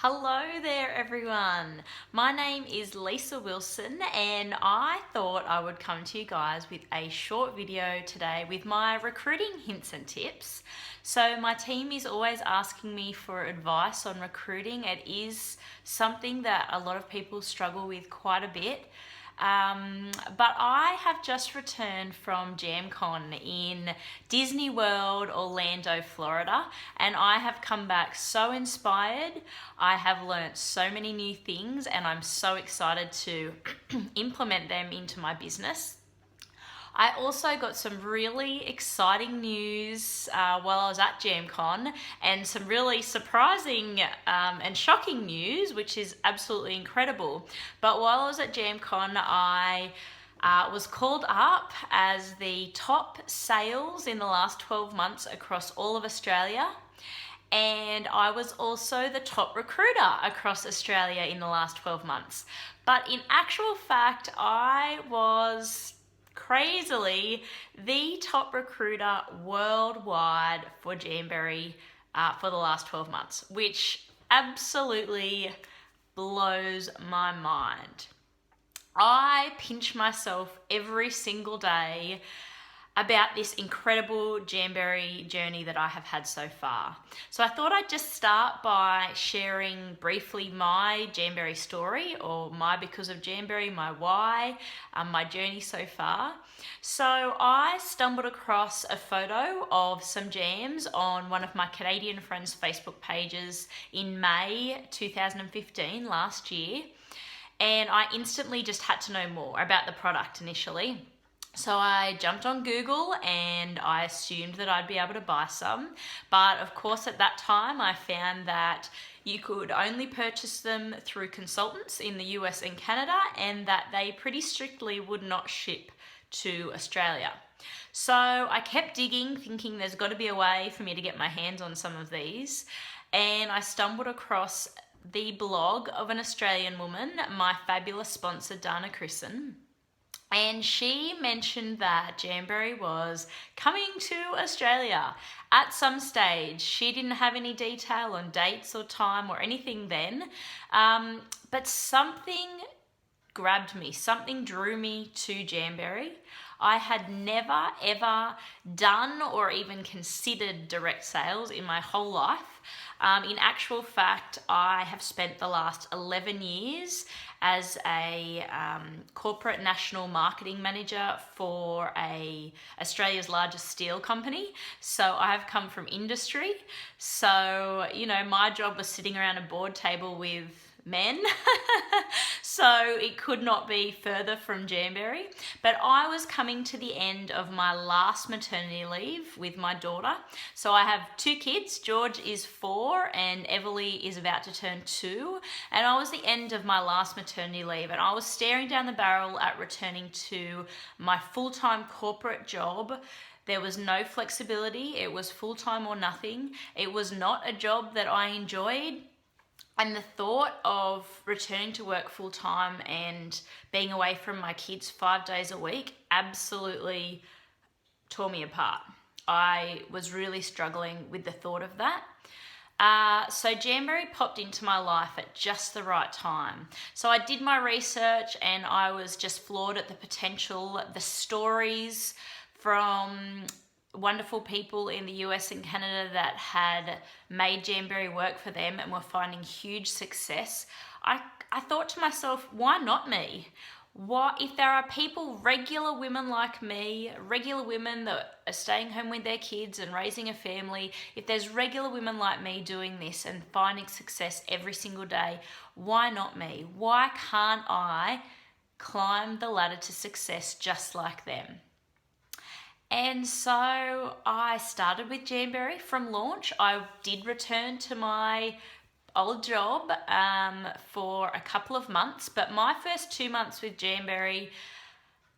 Hello there everyone. My name is Lisa Wilson and I thought I would come to you guys with a short video today with my recruiting hints and tips. So my team is always asking me for advice on recruiting. It is something that a lot of people struggle with quite a bit. But I have just returned from JamCon in Disney World, Orlando, Florida, and I have come back so inspired. I have learnt so many new things and I'm so excited to implement them into my business. I also got some really exciting news while I was at JamCon and some really surprising and shocking news, which is absolutely incredible. But while I was at JamCon, I was called up as the top sales in the last 12 months across all of Australia. And I was also the top recruiter across Australia in the last 12 months. But in actual fact, I was crazily the top recruiter worldwide for Jamberry for the last 12 months, which absolutely blows my mind. I pinch myself every single day about this incredible Jamberry journey that I have had so far. So I thought I'd just start by sharing briefly my Jamberry story, or my because of Jamberry, my why, my journey so far. So I stumbled across a photo of some jams on one of my Canadian friends' Facebook pages in May 2015, last year, and I instantly just had to know more about the product initially. So I jumped on Google and I assumed that I'd be able to buy some. But of course at that time I found that you could only purchase them through consultants in the US and Canada, and that they pretty strictly would not ship to Australia. So I kept digging, thinking there's got to be a way for me to get my hands on some of these. And I stumbled across the blog of an Australian woman, my fabulous sponsor, Dana Crisson. And she mentioned that Jamberry was coming to Australia at some stage. She didn't have any detail on dates or time or anything then, but something grabbed me, something drew me to Jamberry. I had never ever done or even considered direct sales in my whole life. In actual fact, I have spent the last 11 years as a corporate national marketing manager for Australia's largest steel company. So I have come from industry. So, my job was sitting around a board table with men. So it could not be further from Jamberry. But I was coming to the end of my last maternity leave with my daughter. So I have two kids. George is 4 and Everly is about to turn 2. And I was the end of my last maternity leave and I was staring down the barrel at returning to my full-time corporate job. There was no flexibility. It was full-time or nothing. It was not a job that I enjoyed. And the thought of returning to work full-time and being away from my kids 5 days a week absolutely tore me apart. I was really struggling with the thought of that. So Jamberry popped into my life at just the right time. So I did my research and I was just floored at the potential, the stories from wonderful people in the US and Canada that had made Jamberry work for them and were finding huge success. I thought to myself, why not me? What if there are people, regular women like me, regular women that are staying home with their kids and raising a family, if there's regular women like me doing this and finding success every single day, why not me? Why can't I climb the ladder to success just like them? And so I started with Jamberry from launch. I did return to my old job for a couple of months, but my first 2 months with Jamberry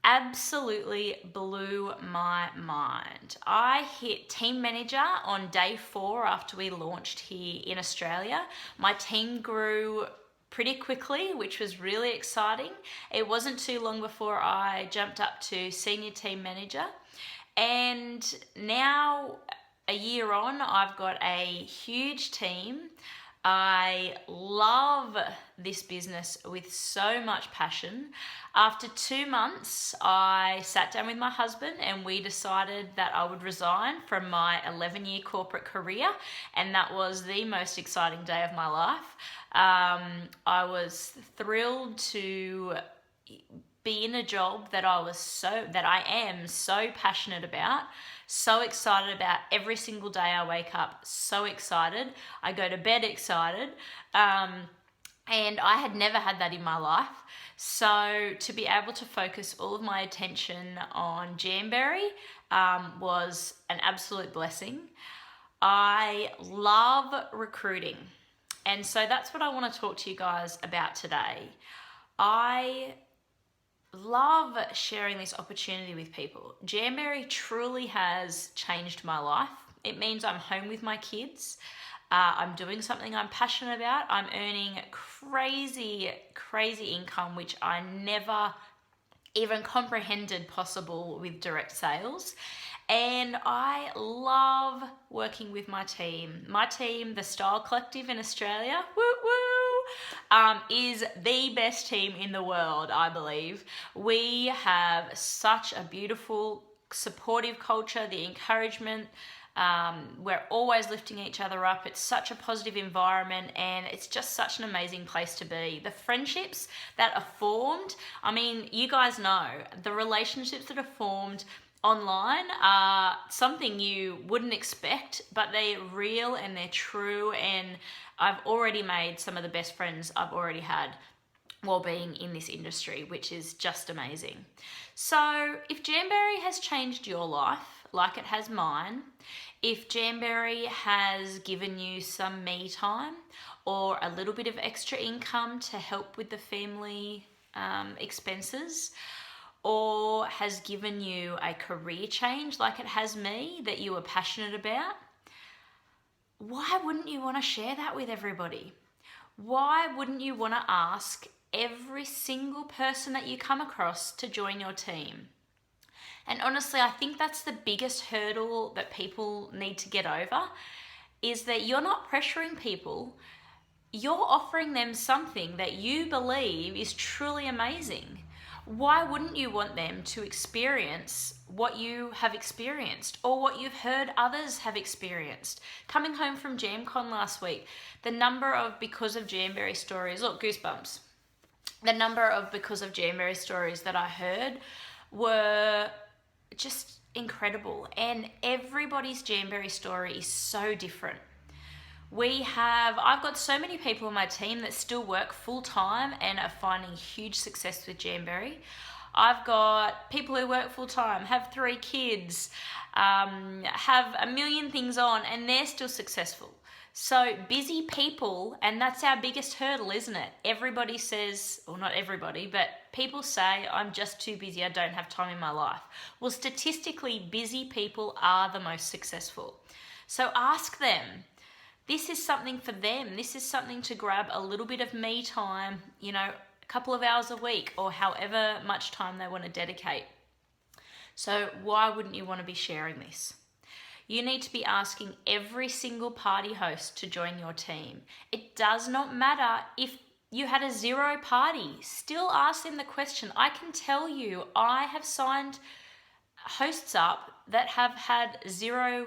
absolutely blew my mind. I hit team manager on day 4 after we launched here in Australia. My team grew pretty quickly, which was really exciting. It wasn't too long before I jumped up to senior team manager. And now, a year on, I've got a huge team I love this business with so much passion. After 2 months, I sat down with my husband and we decided that I would resign from my 11-year corporate career, and that was the most exciting day of my life. I was thrilled to be in a job that I am so passionate about, so excited about. Every single day I wake up so excited. I go to bed excited. And I had never had that in my life. So to be able to focus all of my attention on Jamberry was an absolute blessing. I love recruiting. And so that's what I want to talk to you guys about today. I love sharing this opportunity with people. Jamberry truly has changed my life. It means I'm home with my kids. I'm doing something I'm passionate about. I'm earning crazy income, which I never even comprehended possible with direct sales. And I love working with my team. My team, the Style Collective in Australia, is the best team in the world, I believe. We have such a beautiful, supportive culture, the encouragement. We're always lifting each other up. It's such a positive environment, and it's just such an amazing place to be. The friendships that are formed, I mean, you guys know, the relationships that are formed online are something you wouldn't expect, but they're real and they're true, and I've already made some of the best friends I've already had while being in this industry, which is just amazing. So if Jamberry has changed your life like it has mine, if Jamberry has given you some me time or a little bit of extra income to help with the family expenses, or has given you a career change like it has me that you are passionate about, why wouldn't you want to share that with everybody? Why wouldn't you want to ask every single person that you come across to join your team? And honestly, I think that's the biggest hurdle that people need to get over, is that you're not pressuring people. You're offering them something that you believe is truly amazing. Why wouldn't you want them to experience what you have experienced or what you've heard others have experienced? Coming home from JamCon last week, the number of because of Jamberry stories, look, goosebumps. The number of because of Jamberry stories that I heard were just incredible, and everybody's Jamberry story is so different. I've got so many people on my team that still work full time and are finding huge success with Jamberry. I've got people who work full time, have 3 kids, have a million things on, and they're still successful. So busy people, and that's our biggest hurdle, isn't it? Everybody says, or not everybody, but people say, I'm just too busy, I don't have time in my life. Well, statistically, busy people are the most successful. So ask them. This is something for them. This is something to grab a little bit of me time, a couple of hours a week, or however much time they want to dedicate. So why wouldn't you want to be sharing this? You need to be asking every single party host to join your team. It does not matter if you had a 0 party. Still ask them the question. I can tell you, I have signed hosts up that have had 0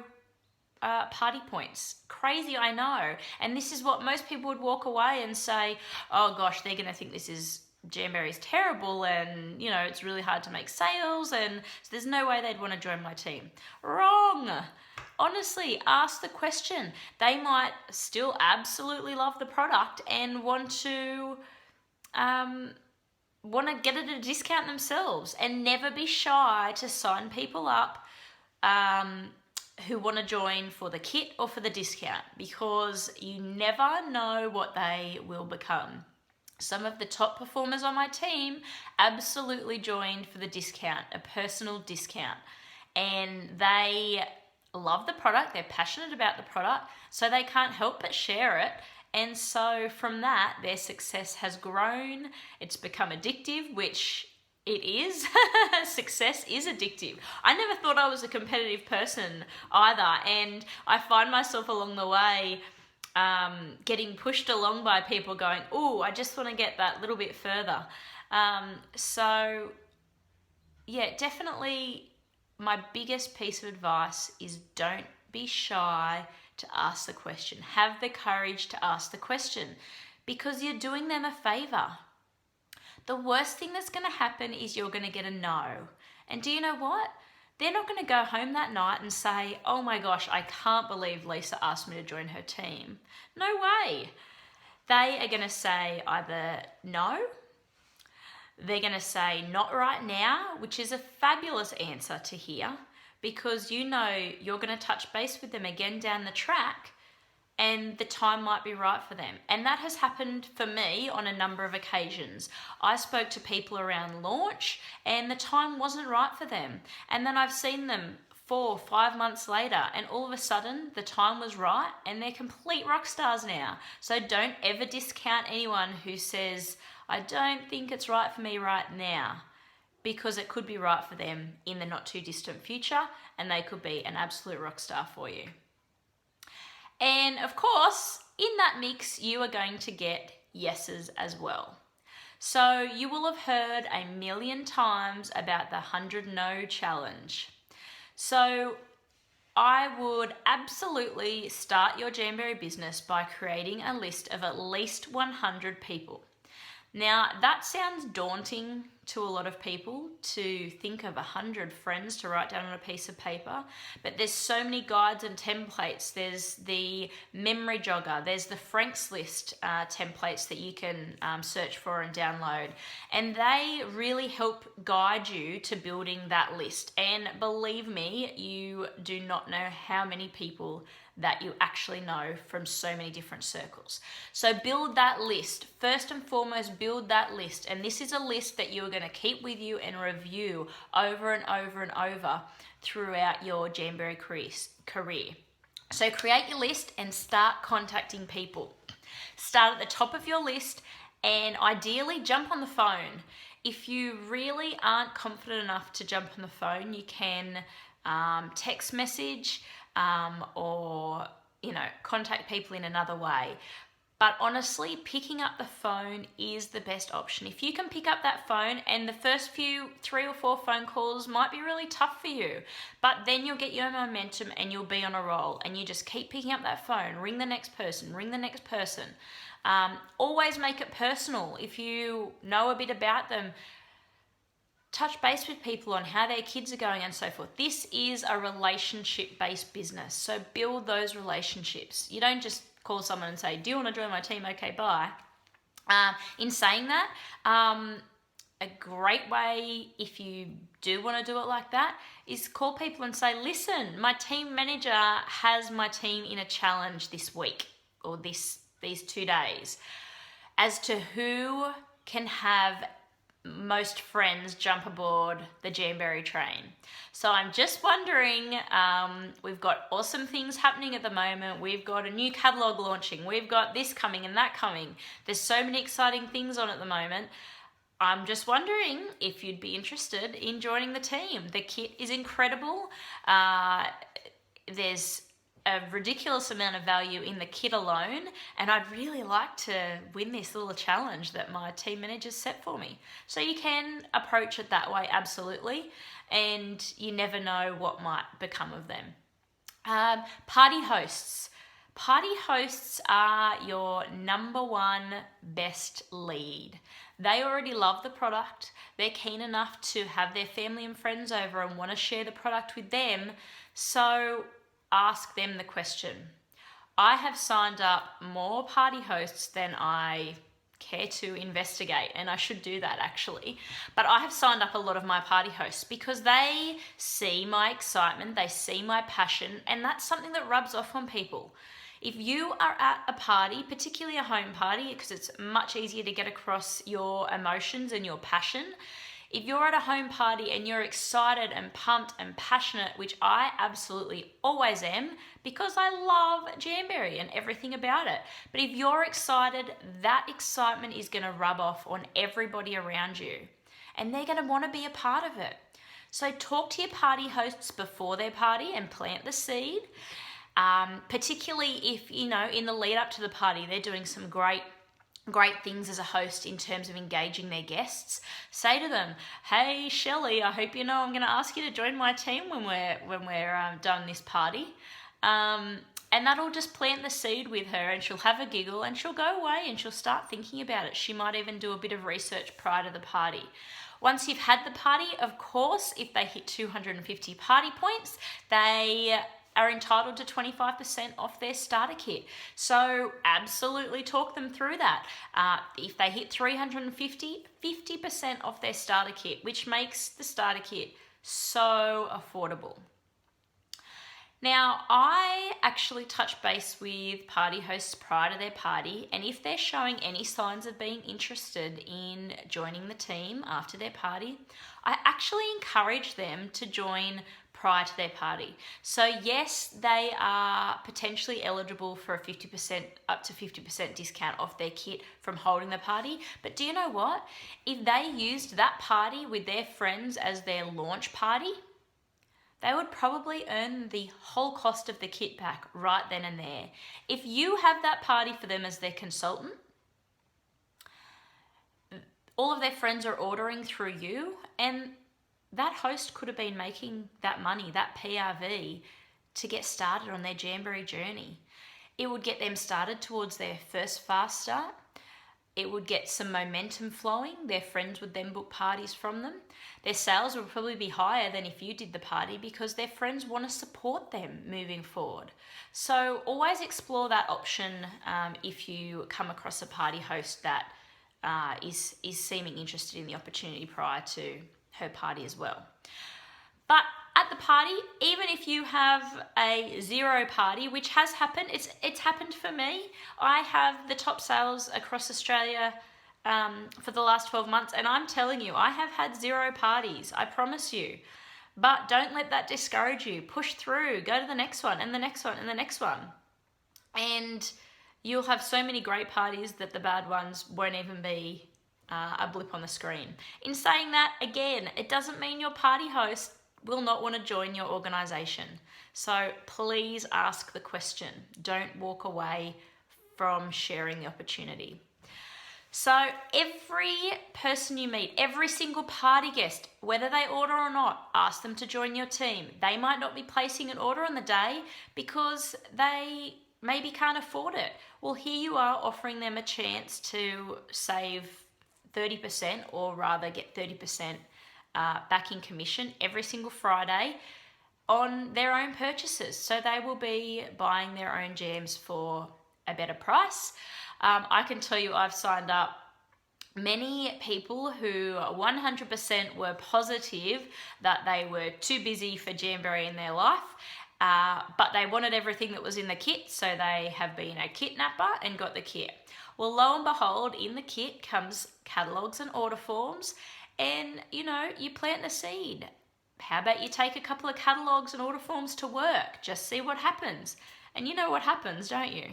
party points. Crazy, I know. And this is what most people would walk away and say, oh gosh, they're going to think this is Jamberry's terrible, and it's really hard to make sales, and so there's no way they'd want to join my team. Wrong. Honestly, ask the question. They might still absolutely love the product and want to get it at a discount themselves, and never be shy to sign people up who want to join for the kit or for the discount, because you never know what they will become. Some of the top performers on my team absolutely joined for the discount, a personal discount, and they love the product, they're passionate about the product, so they can't help but share it. And so from that, their success has grown. It's become addictive, which it is. Success is addictive. I never thought I was a competitive person either, and I find myself along the way getting pushed along by people going, oh, I just want to get that little bit further. So yeah, definitely my biggest piece of advice is don't be shy to ask the question. Have the courage to ask the question because you're doing them a favor. The worst thing that's going to happen is you're going to get a no. And do you know what? They're not going to go home that night and say, oh my gosh, I can't believe Lisa asked me to join her team. No way. They are going to say either no, they're going to say not right now, which is a fabulous answer to hear because you know you're going to touch base with them again down the track and the time might be right for them. And that has happened for me on a number of occasions. I spoke to people around launch and the time wasn't right for them. And then I've seen them 4 or 5 months later and all of a sudden the time was right and they're complete rock stars now. So don't ever discount anyone who says, I don't think it's right for me right now, because it could be right for them in the not too distant future and they could be an absolute rock star for you. And of course, in that mix, you are going to get yeses as well. So you will have heard a million times about the 100 no challenge. So I would absolutely start your Jamberry business by creating a list of at least 100 people. Now, that sounds daunting to a lot of people to think of 100 friends to write down on a piece of paper, but there's so many guides and templates. There's the memory jogger, there's the Frank's list templates that you can search for and download, and they really help guide you to building that list. And believe me, you do not know how many people that you actually know from so many different circles. So build that list. First and foremost, build that list. And this is a list that you are going to keep with you and review over and over and over throughout your Jamberry career. So create your list and start contacting people. Start at the top of your list and ideally jump on the phone. If you really aren't confident enough to jump on the phone, you can text message, or contact people in another way. But honestly, picking up the phone is the best option. If you can pick up that phone, and the first few 3 or 4 phone calls might be really tough for you, but then you'll get your momentum and you'll be on a roll, and you just keep picking up that phone, ring the next person, ring the next person. Always make it personal. If you know a bit about them, touch base with people on how their kids are going and so forth. This is a relationship-based business, so build those relationships. You don't just call someone and say, do you want to join my team? Okay, bye. In saying that, a great way, if you do want to do it like that, is call people and say, listen, my team manager has my team in a challenge this week or these 2 days as to who can have most friends jump aboard the Jamberry train. So I'm just wondering, we've got awesome things happening at the moment. We've got a new catalog launching. We've got this coming and that coming. There's so many exciting things on at the moment. I'm just wondering if you'd be interested in joining the team. The kit is incredible. There's a ridiculous amount of value in the kit alone, and I'd really like to win this little challenge that my team managers set for me. So you can approach it that way, absolutely, and you never know what might become of them. Party hosts. Party hosts are your number one best lead. They already love the product. They're keen enough to have their family and friends over and want to share the product with them. So ask them the question. I have signed up more party hosts than I care to investigate, and I should do that actually. But I have signed up a lot of my party hosts because they see my excitement, they see my passion, and that's something that rubs off on people. If you are at a party, particularly a home party, because it's much easier to get across your emotions and your passion, if you're at a home party and you're excited and pumped and passionate, which I absolutely always am because I love Jamberry and everything about it. But if you're excited, that excitement is going to rub off on everybody around you and they're going to want to be a part of it. So talk to your party hosts before their party and plant the seed. particularly if, you know, in the lead up to the party, they're doing some great things as a host in terms of engaging their guests. Say to them, hey Shelley, I hope you know I'm going to ask you to join my team when we're done this party, and that'll just plant the seed with her, and she'll have a giggle and she'll go away and she'll start thinking about it. She might even do a bit of research prior to the party. Once you've had the party, of course, if they hit 250 party points, they are entitled to 25% off their starter kit. So absolutely talk them through that. If they hit 350, 50% off their starter kit, which makes the starter kit so affordable. Now, I actually touch base with party hosts prior to their party, and if they're showing any signs of being interested in joining the team after their party, I actually encourage them to join prior to their party. So yes, they are potentially eligible for a 50%, up to 50% discount off their kit from holding the party. But do you know what? If they used that party with their friends as their launch party, they would probably earn the whole cost of the kit back right then and there. If you have that party for them as their consultant, all of their friends are ordering through you, and that host could have been making that money, that PRV, to get started on their Jamberry journey. It would get them started towards their first fast start. It would get some momentum flowing. Their friends would then book parties from them. Their sales would probably be higher than if you did the party, because their friends want to support them moving forward. So always explore that option if you come across a party host that is seeming interested in the opportunity prior to her party as well. But at the party, even if you have a zero party, which has happened, it's happened for me. I have the top sales across Australia for the last 12 months, and I'm telling you, I have had zero parties, I promise you. But don't let that discourage you. Push through, go to the next one and the next one and the next one. And you'll have so many great parties that the bad ones won't even be a blip on the screen. In saying that, again, it doesn't mean your party host will not want to join your organisation. So please ask the question. Don't walk away from sharing the opportunity. So every person you meet, every single party guest, whether they order or not, ask them to join your team. They might not be placing an order on the day because they maybe can't afford it. Well, here you are offering them a chance to save 30%, or rather get 30% back in commission every single Friday on their own purchases. So they will be buying their own jams for a better price. I can tell you I've signed up many people who 100% were positive that they were too busy for Jamberry in their life, but they wanted everything that was in the kit, so they have been a kitnapper and got the kit. Well, lo and behold, in the kit comes catalogues and order forms, and you know, you plant the seed. How about you take a couple of catalogues and order forms to work? Just see what happens. And you know what happens, don't you?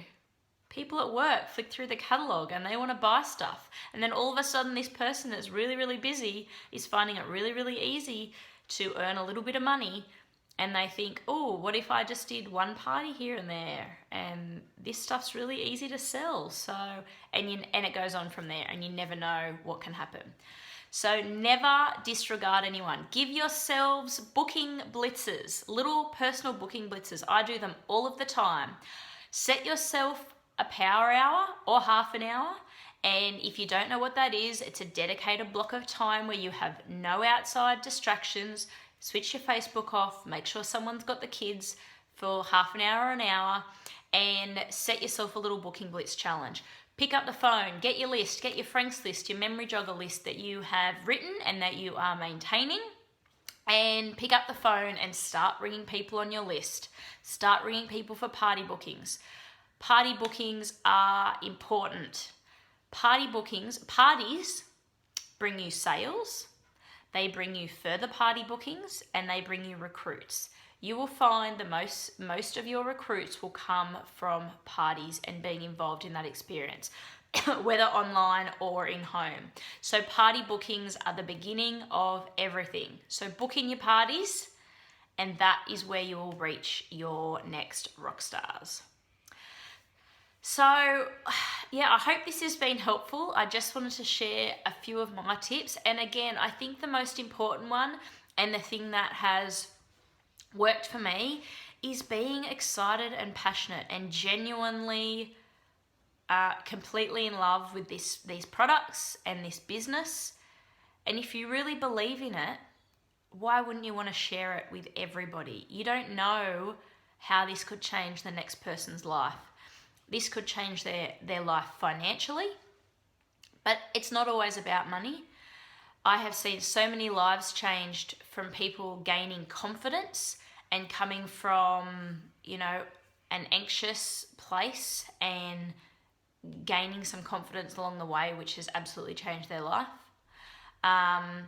People at work flick through the catalogue and they want to buy stuff. And then all of a sudden this person that's really, really busy is finding it really, really easy to earn a little bit of money. And they think, oh, what if I just did one party here and there? And this stuff's really easy to sell. So, and it goes on from there, and you never know what can happen. So never disregard anyone. Give yourselves booking blitzes, little personal booking blitzes. I do them all of the time. Set yourself a power hour or half an hour. And if you don't know what that is, it's a dedicated block of time where you have no outside distractions. Switch your Facebook off, make sure someone's got the kids for half an hour or an hour, and set yourself a little booking blitz challenge. Pick up the phone, get your list, get your Frank's list, your memory jogger list that you have written and that you are maintaining, and pick up the phone and start ringing people on your list. Start ringing people for party bookings. Party bookings are important. Parties bring you sales, they bring you further party bookings, and they bring you recruits. You will find that most of your recruits will come from parties and being involved in that experience, whether online or in home. So party bookings are the beginning of everything. So book in your parties and that is where you will reach your next rock stars. So yeah, I hope this has been helpful. I just wanted to share a few of my tips. And again, I think the most important one and the thing that has worked for me is being excited and passionate and genuinely completely in love with these products and this business. And if you really believe in it, why wouldn't you want to share it with everybody? You don't know how this could change the next person's life. This could change their life financially, but it's not always about money. I have seen so many lives changed from people gaining confidence and coming from, an anxious place and gaining some confidence along the way, which has absolutely changed their life. I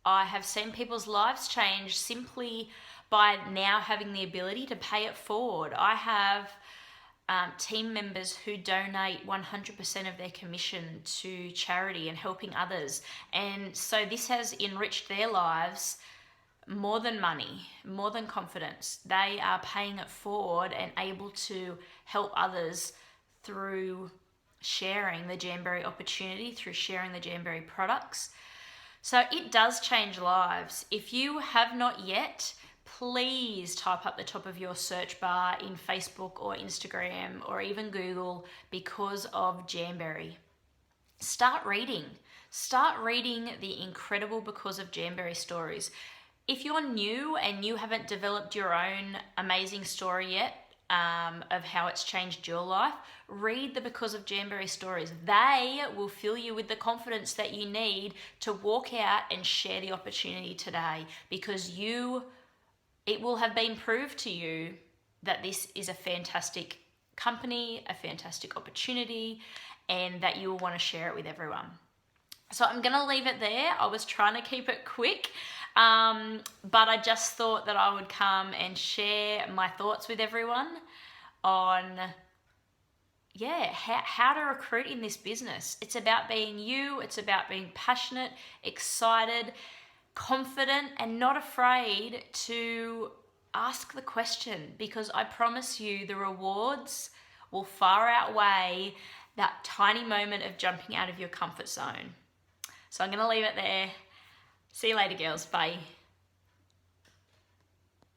have seen people's lives change simply by now having the ability to pay it forward. I have team members who donate 100% of their commission to charity and helping others. And so this has enriched their lives more than money, more than confidence. They are paying it forward and able to help others through sharing the Jamberry opportunity, through sharing the Jamberry products. So it does change lives. If you have not yet, please type up the top of your search bar in Facebook or Instagram or even Google because of Jamberry. Start reading. Start reading the incredible Because of Jamberry stories. If you're new and you haven't developed your own amazing story yet of how it's changed your life, read the Because of Jamberry stories. They will fill you with the confidence that you need to walk out and share the opportunity today, because it will have been proved to you that this is a fantastic company, a fantastic opportunity, and that you will want to share it with everyone. So I'm going to leave it there. I was trying to keep it quick, but I just thought that I would come and share my thoughts with everyone on, how to recruit in this business. It's about being you. It's about being passionate, excited, confident, and not afraid to ask the question, because I promise you the rewards will far outweigh that tiny moment of jumping out of your comfort zone. So I'm going to leave it there. See you later, girls. Bye.